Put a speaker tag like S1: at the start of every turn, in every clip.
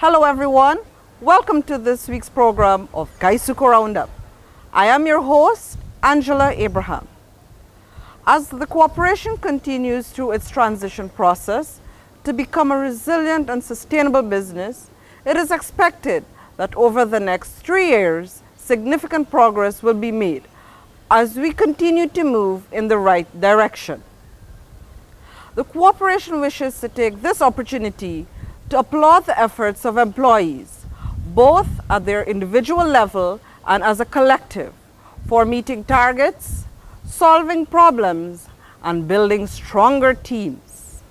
S1: Hello everyone, welcome to this week's program of Guysuco Round Up. I am your host, Angela Abraham. As the corporation continues through its transition process to become a resilient and sustainable business, it is expected that over the next 3 years, significant progress will be made as we continue to move in the right direction. The corporation wishes to take this opportunity to applaud the efforts of employees, both at their individual level and as a collective, for meeting targets, solving problems, and building stronger teams.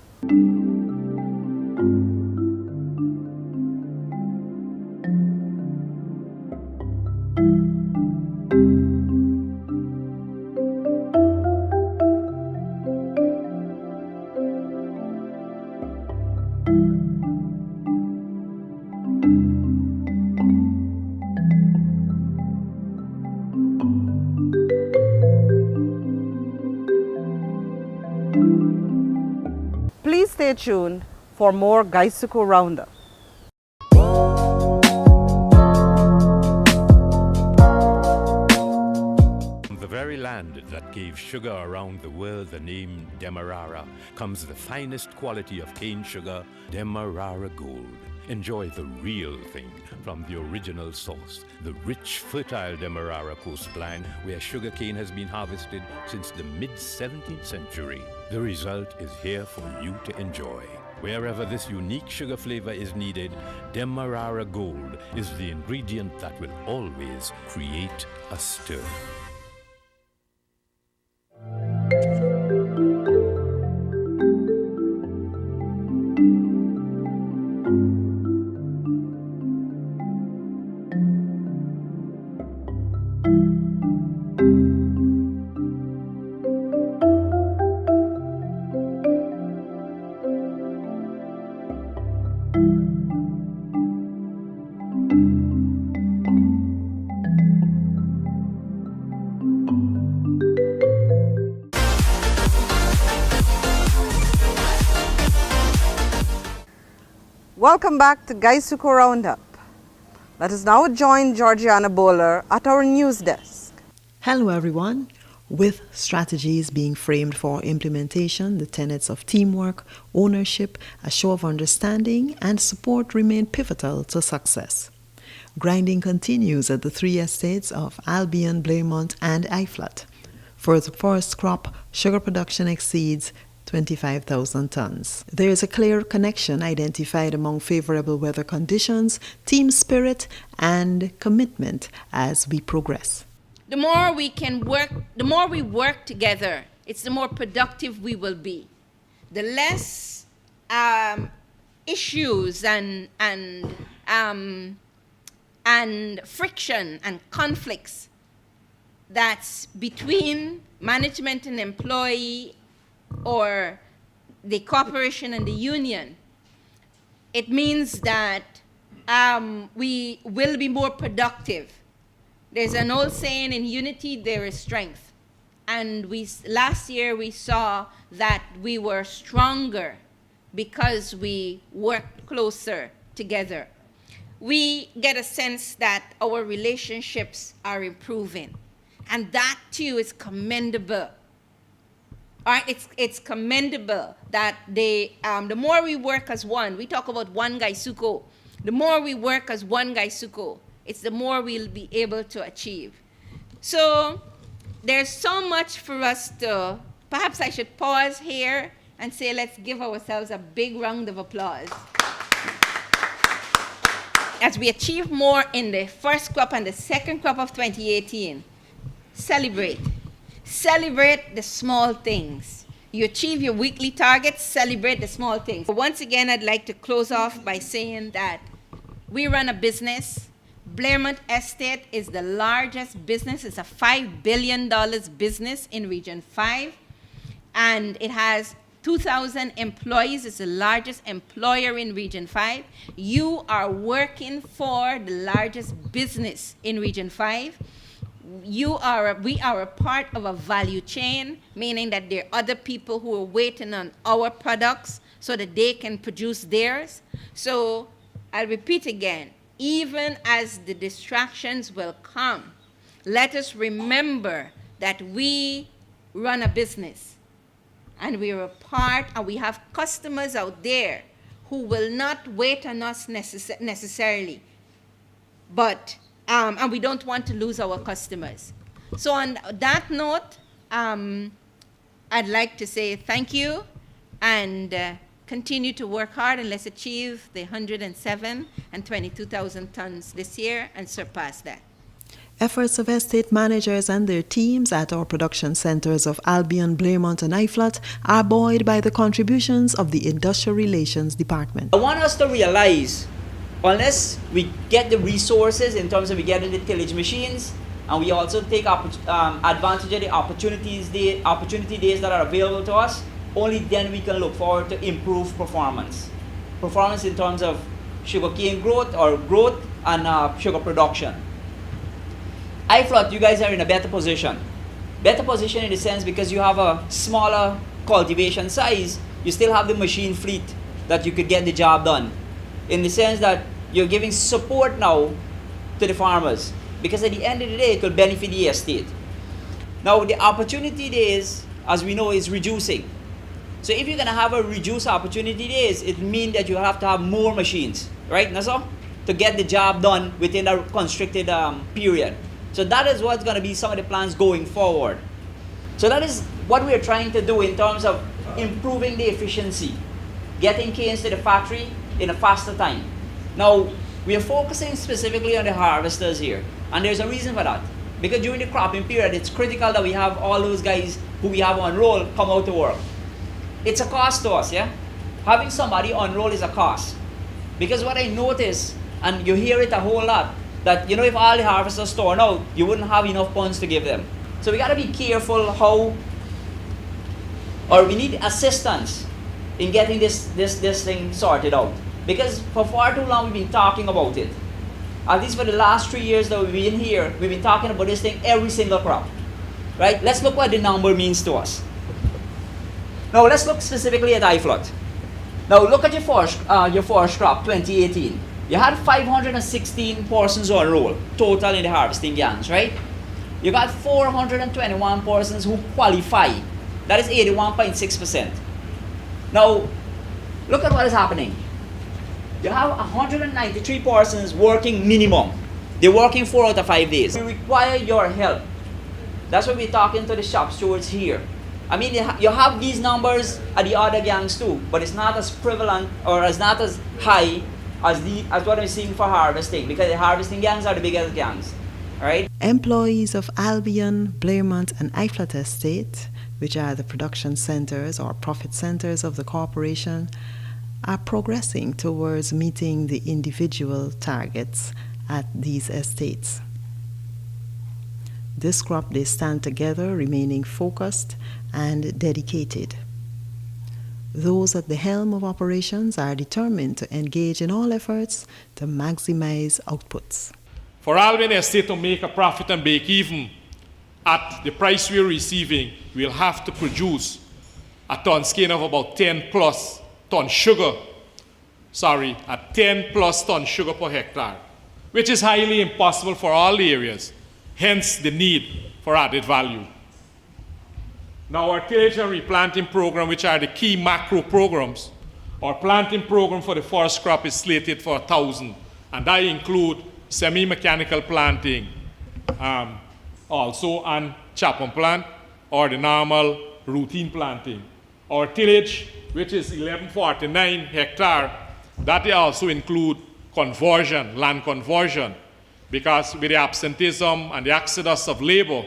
S1: Please stay tuned for more Guysuco Round Up.
S2: From the very land that gave sugar around the world the name Demerara comes the finest quality of cane sugar, Demerara Gold. Enjoy the real thing from the original source, the rich, fertile Demerara coastline where sugarcane has been harvested since the mid-17th century. The result is here for you to enjoy. Wherever this unique sugar flavor is needed, Demerara Gold is the ingredient that will always create a stir.
S1: Welcome back to Guysuco Round Up. Let us now join Georgiana Bowler at our news desk.
S3: Hello everyone. With strategies being framed for implementation, the tenets of teamwork, ownership, a show of understanding, and support remain pivotal to success. Grinding continues at the 3 estates of Albion, Blairmont, and Iflat. For the first crop, sugar production exceeds 25,000 tons. There is a clear connection identified among favorable weather conditions, team spirit, and commitment as we progress.
S4: The more we work together, it's the more productive we will be. The less issues and friction and conflicts that's between management and employee or the corporation and the union. It means that we will be more productive. There's an old saying, in unity there is strength. And last year we saw that we were stronger because we worked closer together. We get a sense that our relationships are improving. And that too is commendable. All right, it's commendable that the more we work as one, we talk about one Guysuco, the more we work as one Guysuco, it's the more we'll be able to achieve. So there's so much for us to, perhaps I should pause here and say, let's give ourselves a big round of applause. As we achieve more in the first crop and the second crop of 2018, celebrate. Celebrate the small things. You achieve your weekly targets, celebrate the small things. Once again, I'd like to close off by saying that we run a business. Blairmont Estate is the largest business. It's a $5 billion business in Region 5. And it has 2,000 employees. It's the largest employer in Region 5. You are working for the largest business in Region 5. We are a part of a value chain, meaning that there are other people who are waiting on our products so that they can produce theirs. So I'll repeat again, even as the distractions will come, let us remember that we run a business and we're a part, and we have customers out there who will not wait on us necessarily, but and we don't want to lose our customers. So on that note, I'd like to say thank you and continue to work hard, and let's achieve the 107 and 22,000 tons this year and surpass that.
S3: Efforts of estate managers and their teams at our production centers of Albion, Blairmont, and Iflot are buoyed by the contributions of the Industrial Relations Department.
S5: I want us to realize, unless we get the resources in terms of we getting the tillage machines, and we also take advantage of the opportunity days that are available to us, only then we can look forward to improve performance. Performance in terms of sugarcane growth and sugar production. I thought you guys are in a better position. Better position in the sense because you have a smaller cultivation size, you still have the machine fleet that you could get the job done. In the sense that you're giving support now to the farmers, because at the end of the day, it will benefit the estate. Now, the opportunity days, as we know, is reducing. So if you're gonna have a reduced opportunity days, it means that you have to have more machines, right, Naso? To get the job done within a constricted period. So that is what's gonna be some of the plans going forward. So that is what we are trying to do in terms of improving the efficiency, getting canes to the factory in a faster time. Now, we are focusing specifically on the harvesters here, and there's a reason for that. Because during the cropping period, it's critical that we have all those guys who we have on roll come out to work. It's a cost to us, yeah? Having somebody on roll is a cost. Because what I notice, and you hear it a whole lot, that you know if all the harvesters torn out, you wouldn't have enough funds to give them. So we gotta be careful how, or we need assistance in getting this thing sorted out. Because for far too long we've been talking about it. At least for the last 3 years that we've been here, we've been talking about this thing every single crop. Right? Let's look what the number means to us. Now let's look specifically at Iflot. Now look at your forage crop 2018. You had 516 persons on roll total in the harvesting gangs, right? You got 421 persons who qualify. That is 81.6%. Now look at what is happening. You have 193 persons working minimum. They're working 4 out of 5 days. We require your help. That's why we're talking to the shop stewards here. I mean, you have these numbers at the other gangs too, but it's not as prevalent or it's not as high as what I'm seeing for harvesting, because the harvesting gangs are the biggest gangs. All right?
S3: Employees of Albion, Blairmont, and Iflot Estate, which are the production centers or profit centers of the corporation, are progressing towards meeting the individual targets at these estates. This crop, they stand together, remaining focused and dedicated. Those at the helm of operations are determined to engage in all efforts to maximize outputs.
S6: For Albion Estate to make a profit and break even at the price we're receiving, we'll have to produce a ton skin of about 10 plus ton sugar. At 10 plus ton sugar per hectare, which is highly impossible for all the areas, hence the need for added value. Now our tillage and replanting program, which are the key macro programs, our planting program for the forest crop is slated for 1,000, and that include semi-mechanical planting, also and chop and plant, or the normal routine planting. Our tillage, which is 1149 hectare, that also include conversion, land conversion, because with the absenteeism and the exodus of labor,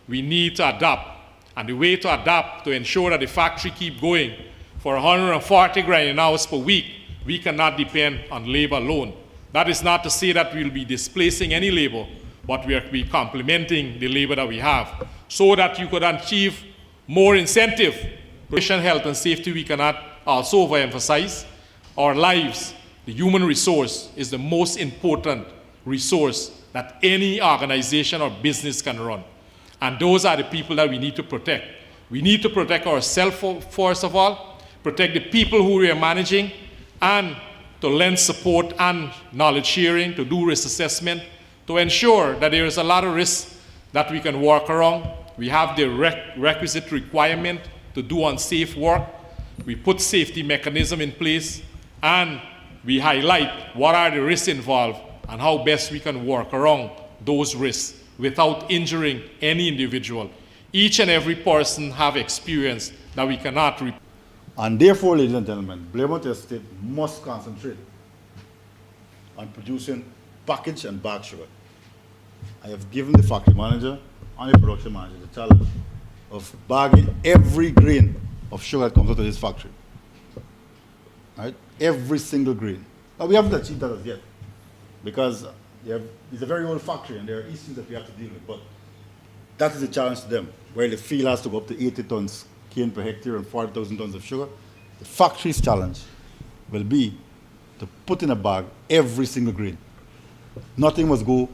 S6: we need to adapt. And the way to adapt to ensure that the factory keep going for 140 grinding hours per week, we cannot depend on labor alone. That is not to say that we'll be displacing any labor, but we'll be complementing the labor that we have, so that you could achieve more incentive. Patient health and safety we cannot also overemphasize. Our lives, the human resource, is the most important resource that any organization or business can run. And those are the people that we need to protect. We need to protect ourselves first of all, protect the people who we are managing, and to lend support and knowledge sharing, to do risk assessment, to ensure that there is a lot of risks that we can work around. We have the requisite requirement to do unsafe work. We put safety mechanism in place, and we highlight what are the risks involved and how best we can work around those risks without injuring any individual. Each and every person have experience that we cannot repeat.
S7: And therefore, ladies and gentlemen, Blairmount Estate must concentrate on producing packaged and bagged sugar. I have given the factory manager and the production manager the challenge of bagging every grain of sugar that comes out of this factory. Right? Every single grain. Now, we haven't achieved that as yet, because it's a very old factory and there are issues that we have to deal with. But that is a challenge to them, where the field has to go up to 80 tons cane per hectare and 40,000 tons of sugar. The factory's challenge will be to put in a bag every single grain. Nothing must go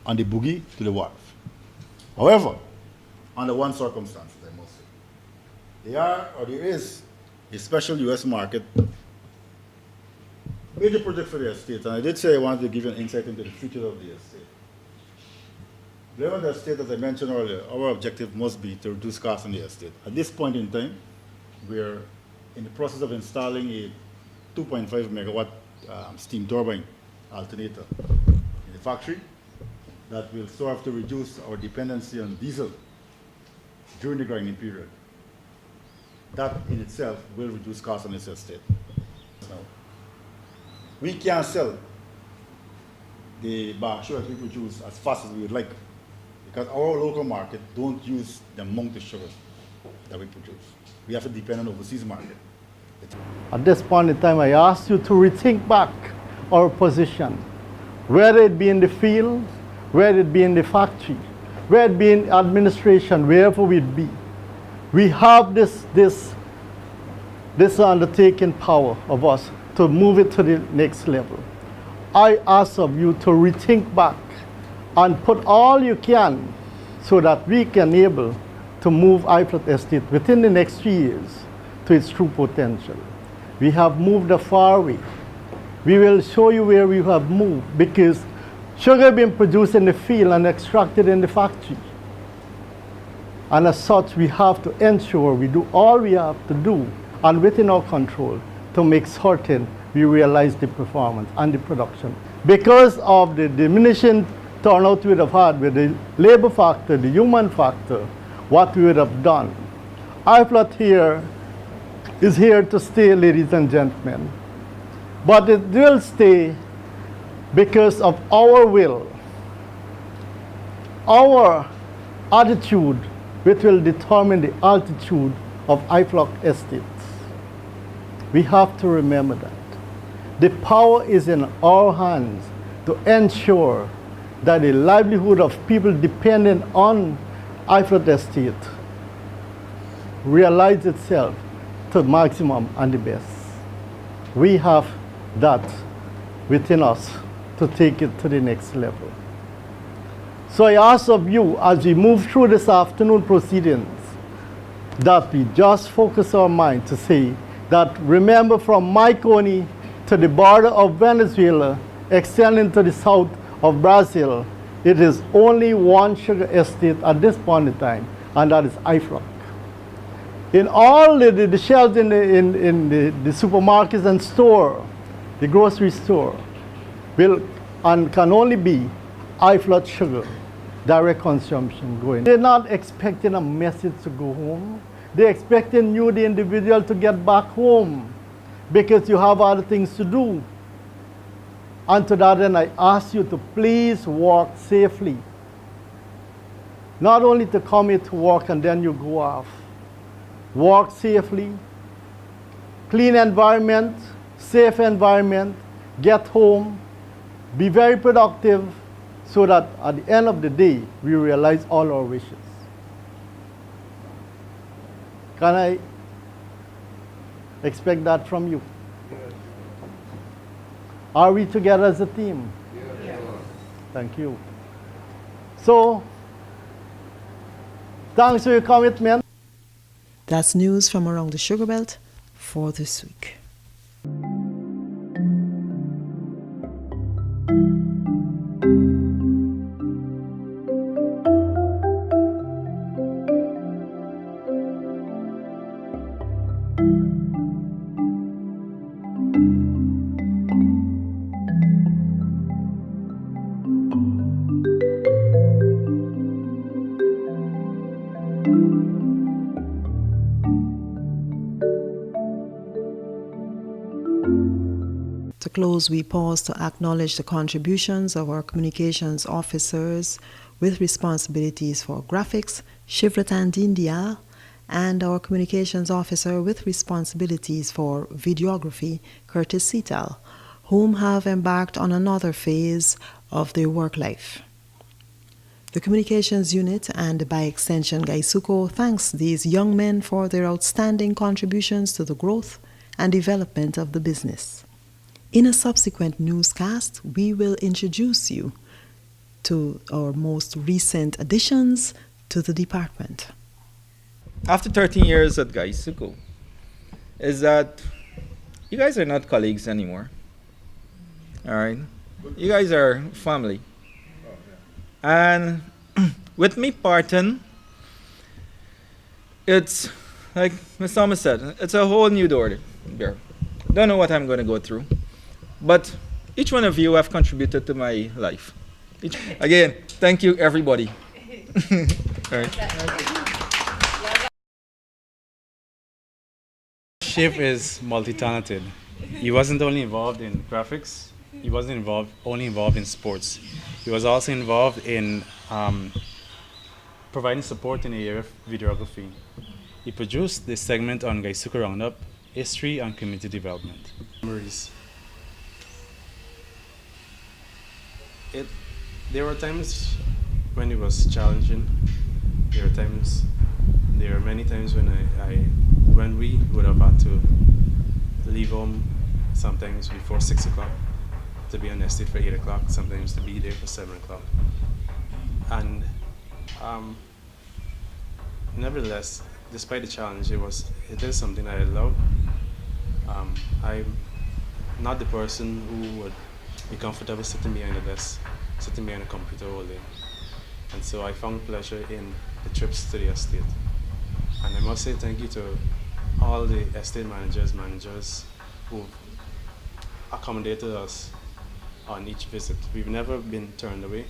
S7: on the boogie to the wharf. However, under one circumstance, I must say, there is a special U.S. market, major project for the estate, and I did say I wanted to give you an insight into the future of the estate. Blairmount Estate, as I mentioned earlier, our objective must be to reduce costs on the estate. At this point in time, we're in the process of installing a 2.5 megawatt steam turbine alternator in the factory that will serve to reduce our dependency on diesel during the grinding period. That in itself will reduce costs on this estate. Now, we can't sell the bag sugar we produce as fast as we would like, because our local market don't use the amount of sugar that we produce. We have to depend on the overseas market.
S8: At this point in time, I ask you to rethink back our position, whether it be in the field, whether it be in the factory, whether it be in administration, wherever we be. We have this undertaking power of us to move it to the next level. I ask of you to rethink back and put all you can so that we can able to move iFlat Estate within the next 3 years to its true potential. We have moved a far way. We will show you where we have moved, because sugar being produced in the field and extracted in the factory. And as such, we have to ensure we do all we have to do and within our control to make certain we realize the performance and the production. Because of the diminishing turnout we would have had with the labor factor, the human factor, what we would have done. iFlat here is here to stay, ladies and gentlemen. But it will stay because of our will, our attitude, which will determine the altitude of iFlat Estates. We have to remember that. The power is in our hands to ensure that the livelihood of people dependent on iFlat Estate realize itself to maximum and the best. We have that within us to take it to the next level. So I ask of you, as we move through this afternoon proceedings, that we just focus our mind to say that, remember, from Maiconi to the border of Venezuela, extending to the south of Brazil, it is only one sugar estate at this point in time, and that is iFlat. In all the shelves in the supermarkets and store, the grocery store, will and can only be iFlat sugar, direct consumption going. They're not expecting a message to go home. They're expecting you, the individual, to get back home because you have other things to do. And to that end, I ask you to please walk safely. Not only to come here to work and then you go off. Walk safely, clean environment, safe environment, get home, be very productive, so that at the end of the day, we realize all our wishes. Can I expect that from you? Yes. Are we together as a team? Yes. Thank you. So, thanks for your commitment.
S3: That's news from around the Sugar Belt for this week. To close, we pause to acknowledge the contributions of our communications officers with responsibilities for graphics, Shivratan Dindial, and our communications officer with responsibilities for videography, Curtis Setal, whom have embarked on another phase of their work life. The communications unit and by extension Guysuco thanks these young men for their outstanding contributions to the growth and development of the business. In a subsequent newscast, we will introduce you to our most recent additions to the department.
S9: After 13 years at Guysuco, is that you guys are not colleagues anymore. All right? You guys are family. And with me parting, it's like Ms. Thomas said, it's a whole new door there. Don't know what I'm going to go through. But each one of you have contributed to my life. Again, thank you, everybody. All right.
S10: Shiv is multi-talented. He wasn't only involved in graphics, he wasn't only involved in sports. He was also involved in providing support in the area of videography. He produced this segment on Guysuco Round Up, History and Community Development. Memories. There were times when it was challenging. There were many times when we would have had to leave home sometimes before 6 o'clock to be on the estate for 8 o'clock, sometimes to be there for 7 o'clock. And nevertheless, despite the challenge, it is something I love. I'm not the person who would be comfortable sitting behind a desk, sitting behind a computer all day. And so I found pleasure in the trips to the estate. And I must say thank you to all the estate managers who accommodated us on each visit. We've never been turned away.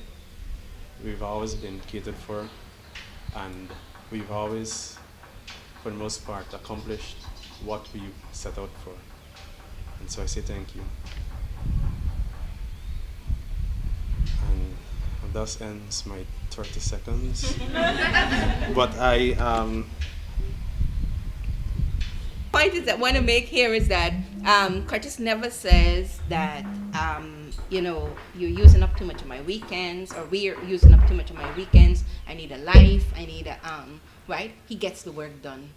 S10: We've always been catered for, and we've always, for the most part, accomplished what we set out for. And so I say thank you. And thus ends my 30 seconds. But
S4: point is that I want to make here is that Curtis never says that you're using up too much of my weekends, or we're using up too much of my weekends. I need a life. I need a right. He gets the work done.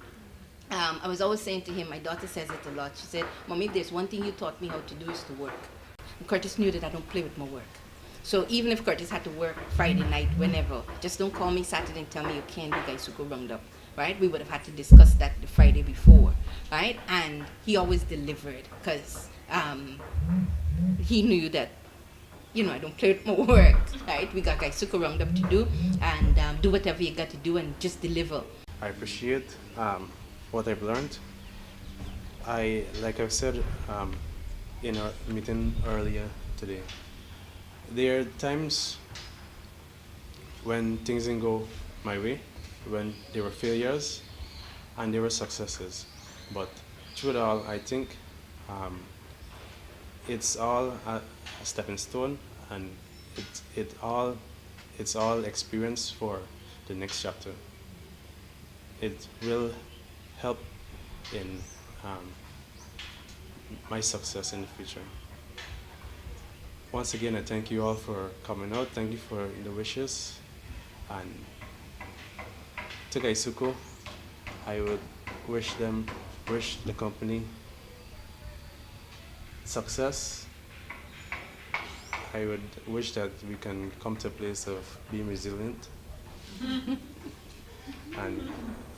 S4: I was always saying to him, my daughter says it a lot. She said, "Mommy, if there's one thing you taught me how to do is to work." And Curtis knew that I don't play with my work. So even if Curtis had to work Friday night, whenever, just don't call me Saturday and tell me you can't do Guysuco Round Up, right? We would have had to discuss that the Friday before, right? And he always delivered because he knew that, I don't play with my work, right? We got Guysuco Round Up to do, and do whatever you got to do and just deliver.
S10: I appreciate what I've learned. Like I've said in our meeting earlier today, there are times when things didn't go my way, when there were failures and there were successes. But through it all, I think it's all a stepping stone, and it's all experience for the next chapter. It will help in my success in the future. Once again, I thank you all for coming out. Thank you for the wishes. And to Guysuco, I would wish the company success. I would wish that we can come to a place of being resilient and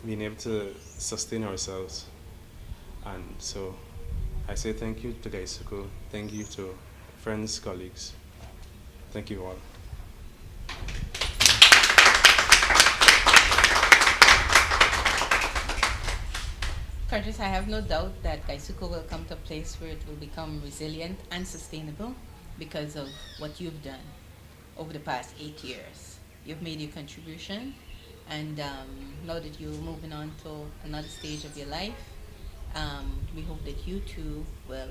S10: being able to sustain ourselves. And so I say thank you to Guysuco. Thank you to friends, colleagues. Thank you all.
S4: Curtis, I have no doubt that Guysuco will come to a place where it will become resilient and sustainable because of what you've done over the past 8 years. You've made your contribution, and now that you're moving on to another stage of your life, we hope that you too will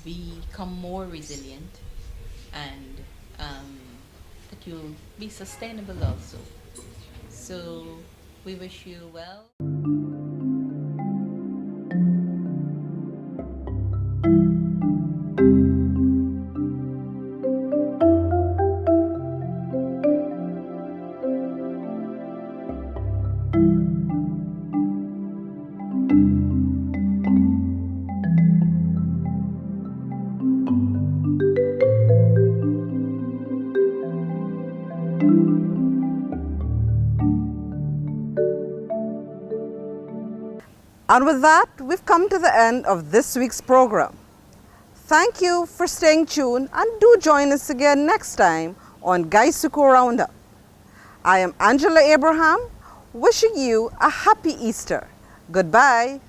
S11: become more resilient, and that you'll be sustainable also. So we wish you well.
S1: And with that, we've come to the end of this week's program. Thank you for staying tuned, and do join us again next time on Guysuco Round Up. I am Angela Abraham, wishing you a happy Easter. Goodbye.